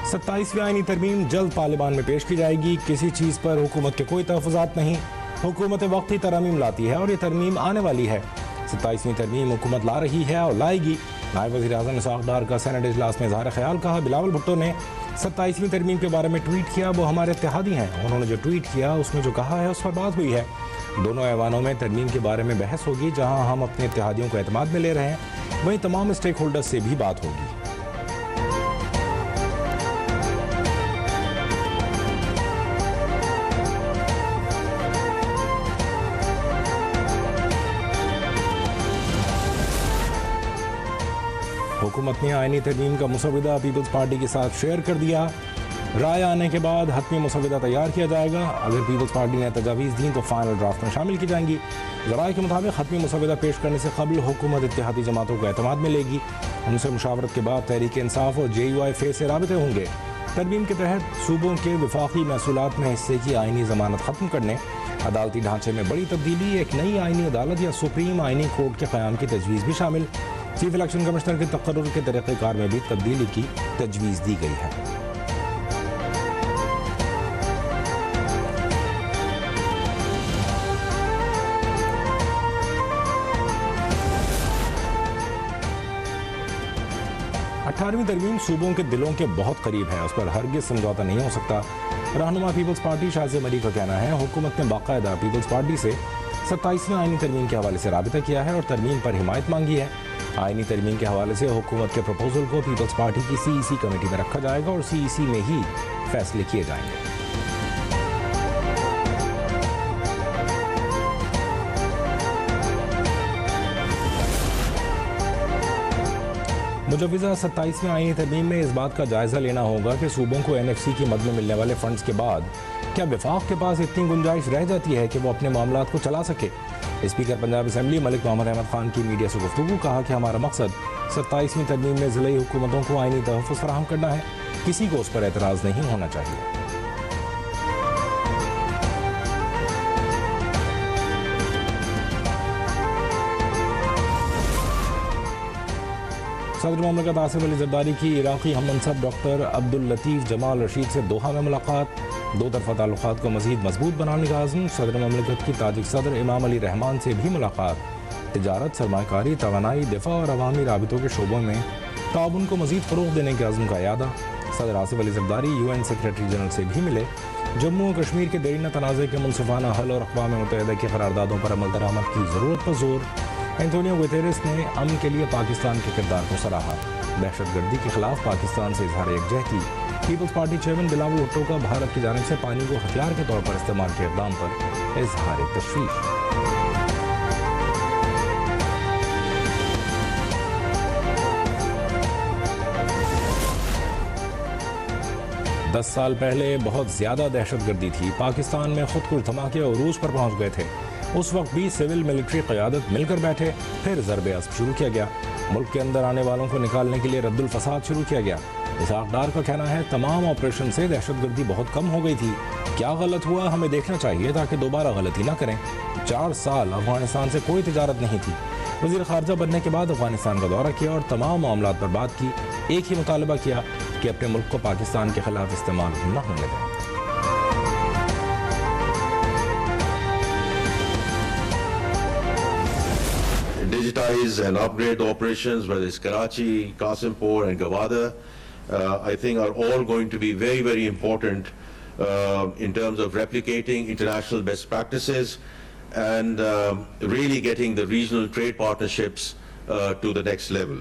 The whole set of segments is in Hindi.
27वीं आईनी तरमीम जल्द पार्लियामान में पेश की जाएगी। किसी चीज़ पर हुकूमत के कोई तहफ़्फ़ुज़ात नहीं। हुकूमत वक्ती तरमीम लाती है और ये तरमीम आने वाली है। 27वीं तरमीम हुकूमत ला रही है और लाएगी। नायब वज़ीर आज़म इसहाक़ डार का सेनेट इजलास में इज़हार ख्याल कहा। बिलावल भुट्टो ने 27वीं तरमीम के बारे में ट्वीट किया। वो हमारे इत्तेहादी हैं। उन्होंने जो ट्वीट किया उसमें जो कहा है उस पर बात हुई है। दोनों ऐवानों में तरमीम के बारे में बहस होगी। जहाँ हम अपने इत्तेहादियों को एतमाद में ले रहे हैं वहीं तमाम स्टेक होल्डर्स से भी बात होगी। हुकूमत ने आईनी तरमीम का मुसविदा पीपल्स पार्टी के साथ शेयर कर दिया। राय आने के बाद हतमी मुसविदा तैयार किया जाएगा। अगर पीपल्स पार्टी ने तजावीज़ दी तो फाइनल ड्राफ्ट में शामिल की जाएंगी। ज़राए के मुताबिक हतमी मुसविदा पेश करने से कबल हुकूमत इत्तेहादी जमातों को एतमाद में लेगी। उनसे मुशावरत के बाद तहरीक इंसाफ और JUI फेस से राबिते होंगे। तरमीम के तहत सूबों के वफाकी महसूलात में हिस्से की आईनी ज़मानत ख़त्म करने, अदालती ढांचे में बड़ी तब्दीली, एक नई आईनी अदालत या सुप्रीम आईनी कोर्ट के क़याम की तजवीज़ भी शामिल। चीफ इलेक्शन कमिश्नर के तकर्रुर के तरीक़ेकार में भी तब्दीली की तजवीज़ दी गई है। अठारहवीं तरमीम सूबों के दिलों के बहुत करीब है। उस पर हरगिज़ समझौता नहीं हो सकता। रहनुमा पीपल्स पार्टी शाज़ मरी का कहना है हुकूमत ने बाकायदा पीपल्स पार्टी से 27वीं आईनी तरमीम के हवाले से राबिता किया है और तरमीम पर हिमायत मांगी है। आईनी तरमीम के हवाले से हुकूमत के प्रपोजल को पीपल्स पार्टी की CEC कमेटी में रखा जाएगा और CEC में ही फैसले किए जाएंगे। मुजव्विज़ा 27वीं आईनी तरमीम में इस बात का जायज़ा लेना होगा कि सूबों को NFC की मद में मिलने वाले फंड्स के बाद क्या वफाक के पास इतनी गुंजाइश रह जाती है कि वो अपने मामलात को चला सके। स्पीकर पंजाब असम्बली मलिक मोहम्मद अहमद खान की मीडिया से गुफ्तगू कहा कि हमारा मकसद 27वीं तरमीम में ज़िलाई हुकूमतों को आईनी तहफ़्फ़ुज़ फराहम करना है। किसी को उस पर एतराज़ नहीं होना चाहिए। सदर ममलकत आसिफ अली ज़रदारी की इराक़ी हम मनसब डॉक्टर अब्दुल लतीफ़ जमाल रशीद से दोहा में मुलाकात। दो तरफ़ा ताल्लुक़ात को मज़ीद मजबूत बनाने का आज़म। सदर ममलकत की ताजिक सदर इमाम अली रहमान से भी मुलाकात। तिजारत, सरमाकारी, तवानाई, दिफा और अवामी राबितों के शोबों में ताउन को मज़ीद फ़रोग़ देने के आज़म का यादा। सदर Asif Ali Zardari UN secretary general से भी मिले। जम्मू और कश्मीर के देरीना तनाज़े के मुनसिफ़ाना हल और अक़वाम मुत्तहिदा की क़रारदादों पर अमल दरामद की ज़रूरत पर जोर। एंटोनियो गुतेरेस ने अमन के लिए पाकिस्तान के किरदार को सराहा। दहशतगर्दी के खिलाफ पाकिस्तान से इजहार यकजहती। Peoples party chairman Bilawal Bhutto का भारत की जानिब से पानी को हथियार के तौर पर इस्तेमाल के इक़दाम पर इजहार तशवीश। 10 साल पहले बहुत ज़्यादा दहशतगर्दी थी। पाकिस्तान में खुद कुछ धमाके अरूज पर पहुँच गए थे। उस वक्त भी सिविल मिलिट्री क़यादत मिलकर बैठे। फिर ज़रबे अस्ब शुरू किया गया। मुल्क के अंदर आने वालों को निकालने के लिए रद्दुल फसाद शुरू किया गया। इसहाक़ डार का कहना है तमाम ऑपरेशन से दहशतगर्दी बहुत कम हो गई थी। क्या गलत हुआ हमें देखना चाहिए ताकि दोबारा गलती ना करें। 4 साल अफगानिस्तान से कोई तिजारत नहीं थी। वज़ीर ख़ारजा बनने के बाद अफगानिस्तान का दौरा किया और तमाम मामलात पर बात की। एक ही मुतालबा किया कि अपने मुल्क को पाकिस्तान के खिलाफ इस्तेमाल न होने दें। Digitize and upgrade the operations, whether it's Karachi, Qasimpur and Gawada, I think are all going to be very, very important in terms of replicating international best practices and really getting the regional trade partnerships to the next level.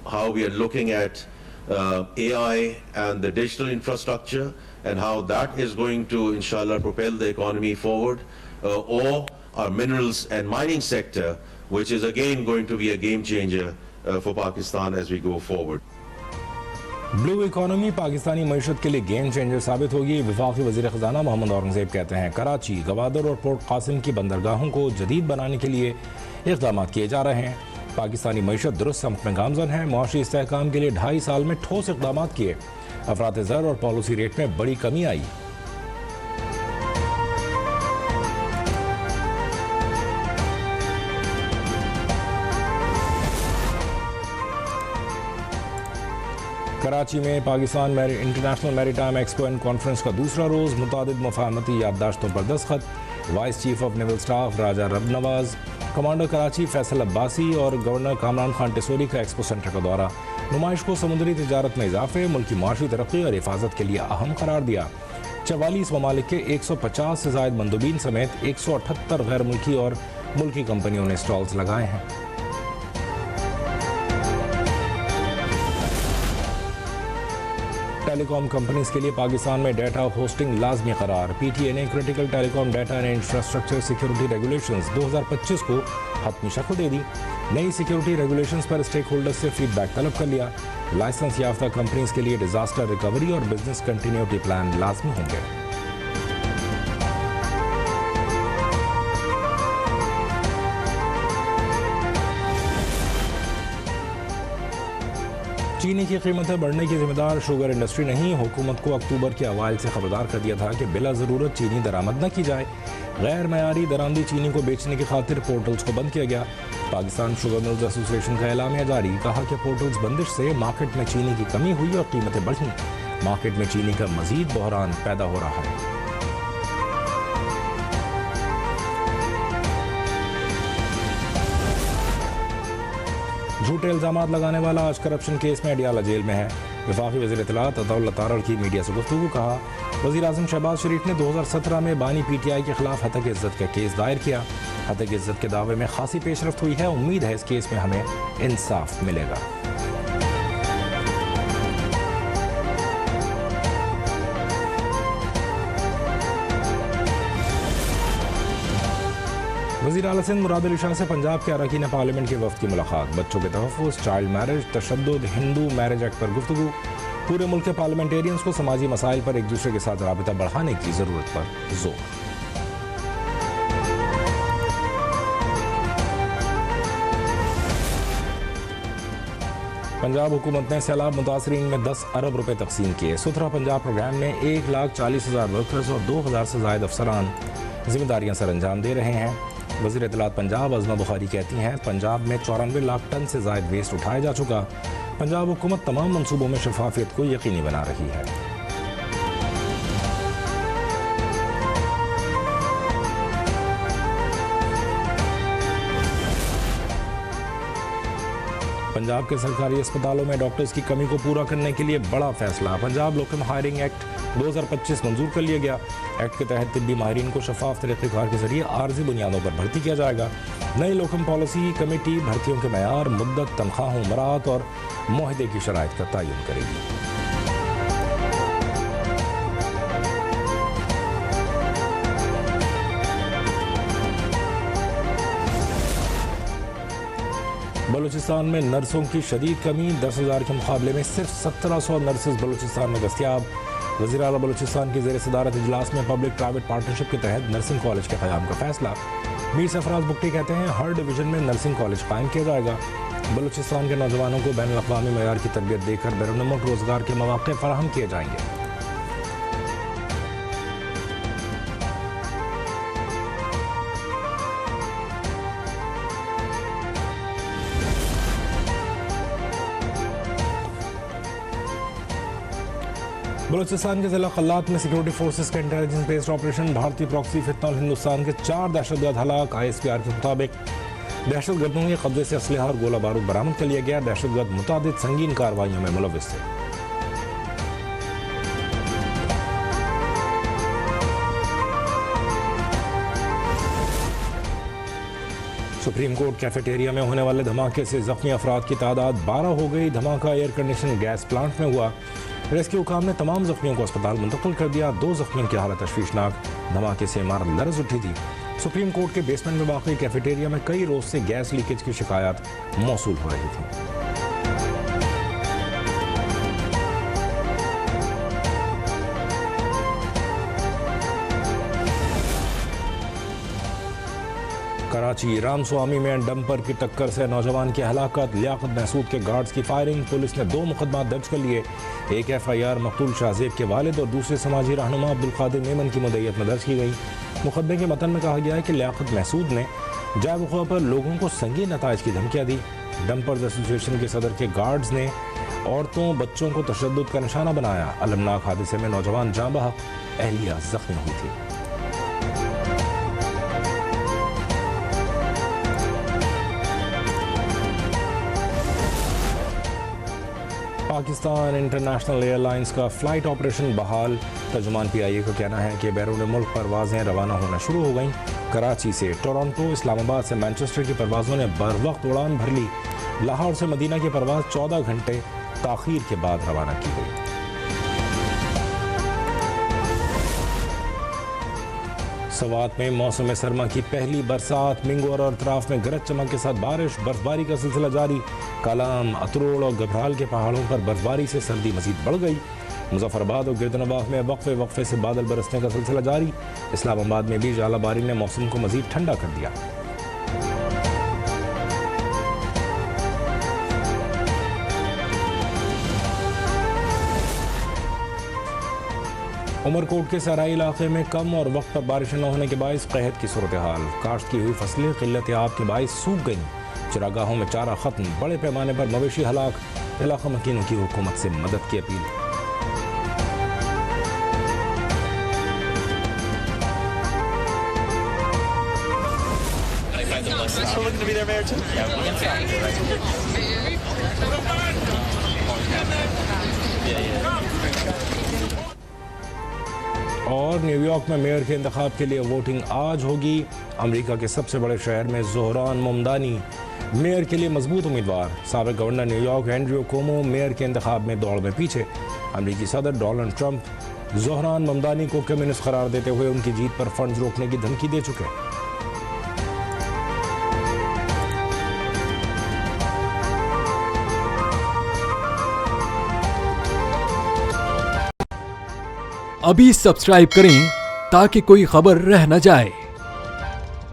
How we are looking at AI and the digital infrastructure and how that is going to, inshallah, propel the economy forward, or our minerals and mining sector, which is again going to be a game changer for Pakistan as we go forward. Blue economy Pakistani मईशत के लिए गेम चेंजर साबित होगी। वफाकी वज़ीर ख़ज़ाना मोहम्मद औरंगज़ेब कहते हैं कराची, गवादर और पोर्ट कासिम की बंदरगाहों को जदीद बनाने के लिए इक़दाम किए जा रहे हैं। पाकिस्तानी मईशत दुरुस्त समत में गामज़न है। मुआशी इस्तेहकाम के लिए 2.5 साल में ठोस इक़दाम किए। अफरात ज़र और पॉलिसी रेट में बड़ी कमी आई। कराची में Pakistan international maritime expo and conference का दूसरा रोज़ मुतादिद मुफाहमती याददाश्तों पर दस्तखत। Vice chief of naval staff Raja Rab Nawaz, commander Karachi Faisal Abbasi और गवर्नर कामरान खान टिसोरी का एक्सपो सेंटर का दौरा। नुमाइश को समुद्री तिजारत में इजाफे, मुल्की माशी तरक्की और हिफाजत के लिए अहम करार दिया। 44 ममालिक के 150 से ज़ायद मंदूबीन समेत 178 गैर मुल्की और मुल्की कंपनियों ने स्टॉल्स लगाए हैं। टेलीकॉम कंपनीज के लिए पाकिस्तान में डाटा होस्टिंग लाजमी करार। पीटीए ने critical telecom data and infrastructure security regulations 2025 को हतमी शक्ल दे दी। नई सिक्योरिटी रेगुलेशंस पर स्टेक होल्डर्स से फीडबैक तलब कर लिया। लाइसेंस याफ्ता कंपनीज के लिए डिजास्टर रिकवरी और बिजनेस कंटिन्यूटी प्लान लाजमी होंगे। चीनी की कीमतें बढ़ने की जिम्मेदार शुगर इंडस्ट्री नहीं, हुकूमत को अक्टूबर के अवाइल से खबरदार कर दिया था कि बिला ज़रूरत चीनी दरामद न की जाए। गैर मयारी दरामदी चीनी को बेचने की खातिर पोर्टल्स को बंद किया गया। पाकिस्तान शुगर मिल्स एसोसिएशन का एलामिया जारी, कहा कि पोर्टल्स बंदिश से मार्केट में चीनी की कमी हुई और कीमतें बढ़ी। मार्केट में चीनी का मजीद बहरान पैदा हो रहा है। झूठे इल्जामात लगाने वाला आज करप्शन केस में अडियाला जेल में है। वफाकी वज़ीर इत्तलात अताउल्लाह तारड़ की मीडिया से गुफ्तगू, कहा वज़ीर आज़म शहबाज शरीफ ने 2017 में बानी पीटीआई के खिलाफ हत्या की इज्जत का केस दायर किया। हत्या की इज्जत के दावे में खासी पेशरफ्त हुई है। उम्मीद है इस केस में हमें इंसाफ मिलेगा। वज़ीर आला सिंध मुराद अली शाह से पंजाब के अरकान पार्लियामेंट के वफ़द की मुलाकात। बच्चों के तहफ़्फ़ुज़, चाइल्ड मैरिज, तशद्दुद, हिंदू मैरिज एक्ट पर गुफ्तगू। पूरे मुल्क के पार्लियामेंटेरियंस को समाजी मसाइल पर एक दूसरे के साथ राबिता बढ़ाने की ज़रूरत पर जोर। पंजाब हुकूमत ने सैलाब मुतासरीन में 10 अरब रुपए तकसीम किए। सुथरा पंजाब प्रोग्राम में 1,40,000 वर्कर्स और 2,000 से ज़ायद अफसरान जिम्मेदारियां सर अंजाम दे रहे हैं। वज़ीर इत्तलात पंजाब अज़मा बुखारी कहती हैं, पंजाब में 94 लाख टन से ज़ायद वेस्ट उठाया जा चुका। पंजाब हुकूमत तमाम मंसूबों में शफाफियत को यकीनी बना रही है। पंजाब के सरकारी अस्पतालों में डॉक्टर्स की कमी को पूरा करने के लिए बड़ा फैसला। पंजाब लोकम हायरिंग एक्ट 2025 मंजूर कर लिया गया। एक्ट के तहत तिब्बी माहिरीन को शफाफ तरीक़ेकार के जरिए आर्जी बुनियादों पर भर्ती किया जाएगा। नई लोकम पॉलिसी कमेटी भर्तियों के मयार, मुद्दत, तनख्वाहों, मराहत और मुआहदे की शराइत का तयन करेगी। बलूचिस्तान में नर्सों की शदीद कमी। 10,000 के मुकाबले में सिर्फ 1700 नर्सेज बलूचिस्तान में दस्तियाब। वज़ीर आला बलूचिस्तान की ज़ेर सदारत इजलास में पब्लिक प्राइवेट पार्टनरशिप के तहत नर्सिंग कॉलेज के क़याम का फैसला। मीर सरफराज बुक्टी कहते हैं, हर डिवीज़न में नर्सिंग कॉलेज कायम किया जाएगा। बलूचिस्तान के नौजवानों को बैनुल अक़वामी मयार की तरबियत देकर बैरून मुल्क रोज़गार के मौक़े फराहम किए जाएंगे। बलूचिस्तान के ज़िला कल्लात में सिक्योरिटी फोर्सेस का इंटेलिजेंस बेस्ड ऑपरेशन। भारतीय प्रॉक्सी फितना और हिंदुस्तान के 4 दहशतगर्द हलाक। ISPR के मुताबिक दहशतगर्दों के कब्जे से असलहा और गोला बारूद बरामद कर लिया गया। दहशतगर्द मुतादिद संगीन कार्रवाइयों में मुलव्विस थे। सुप्रीम कोर्ट कैफेटेरिया में होने वाले धमाके से जख्मी अफराद की तादाद 12 हो गई। धमाका एयर कंडीशन गैस प्लांट में हुआ। रेस्क्यू काम ने तमाम जख्मियों को अस्पताल मुंतकिल कर दिया। 2 जख्मियों की हालत तशवीशनाक। धमाके से इमारत लरज़ उठी थी। सुप्रीम कोर्ट के बेसमेंट में वाक़ई कैफेटेरिया में कई रोज से गैस लीकेज की शिकायत मौसूल हो रही थी। कराची रामस्वामी में डंपर की टक्कर से नौजवान की हलाकत। लियाकत महसूद के गार्ड्स की फायरिंग। पुलिस ने 2 मुकदमा दर्ज कर लिए। एक FIR मकतूल शाहजेब के वालिद और दूसरे समाजी रहनुमा अब्दुल कादिर मेमन की मुद्दत में दर्ज की गई। मुकदमे के मतन में कहा गया है कि लियाकत महसूद ने जायवक़ुआ पर लोगों को संगीन नताइज की धमकियाँ दी। डंपर्स एसोसिएशन के सदर के गार्ड्स ने औरतों बच्चों को तशद्दुद का निशाना बनाया। अलमनाक हादसे में नौजवान जाँ बहक, अहलिया जख्मी हुई थी। पाकिस्तान इंटरनेशनल एयरलाइंस का फ़्लाइट ऑपरेशन बहाल। तर्जुमान PIA का कहना है कि बैरून मुल्क परवाज़ें रवाना होना शुरू हो गईं। कराची से टोरंटो, इस्लामाबाद से मैनचेस्टर की परवाज़ों ने बर वक्त उड़ान भर ली। लाहौर से मदीना की परवाज़ 14 घंटे ताख़ीर के बाद रवाना की गई। सवात में मौसम सरमा की पहली बरसात। मिंगोर और अतराफ में गरज चमक के साथ बारिश, बर्फबारी का सिलसिला जारी। कालाम, अतरोड़ और गबराल के पहाड़ों पर बर्फबारी से सर्दी मजीद बढ़ गई। मुजफ्फराबाद और गिरदनवाह में वक्फे वक्फे से बादल बरसने का सिलसिला जारी। इस्लामाबाद में भी जालाबारी ने मौसम को मजीद ठंडा कर दिया। उमरकोट के सराई इलाके में कम और वक्त पर बारिश न होने के बायस कहत की सूरत हाल। काश्त की हुई फसलें किल्लत आब के बायस सूख गईं। चरागाहों में चारा खत्म, बड़े पैमाने पर मवेशी हलाक। इलाका मकीनों की हुकूमत से मदद की अपील। और न्यूयॉर्क में मेयर के इंतखाब के लिए वोटिंग आज होगी। अमेरिका के सबसे बड़े शहर में ज़ोहरान ममदानी मेयर के लिए मजबूत उम्मीदवार। साबिक गवर्नर न्यूयॉर्क एंड्रयू कोमो मेयर के इंतखाब में दौड़ में पीछे। अमेरिकी सदर डोनाल्ड ट्रंप ज़ोहरान ममदानी को कम्युनिस्ट करार देते हुए उनकी जीत पर फंड्स रोकने की धमकी दे चुके। अभी सब्सक्राइब करें ताकि कोई खबर रह न जाए।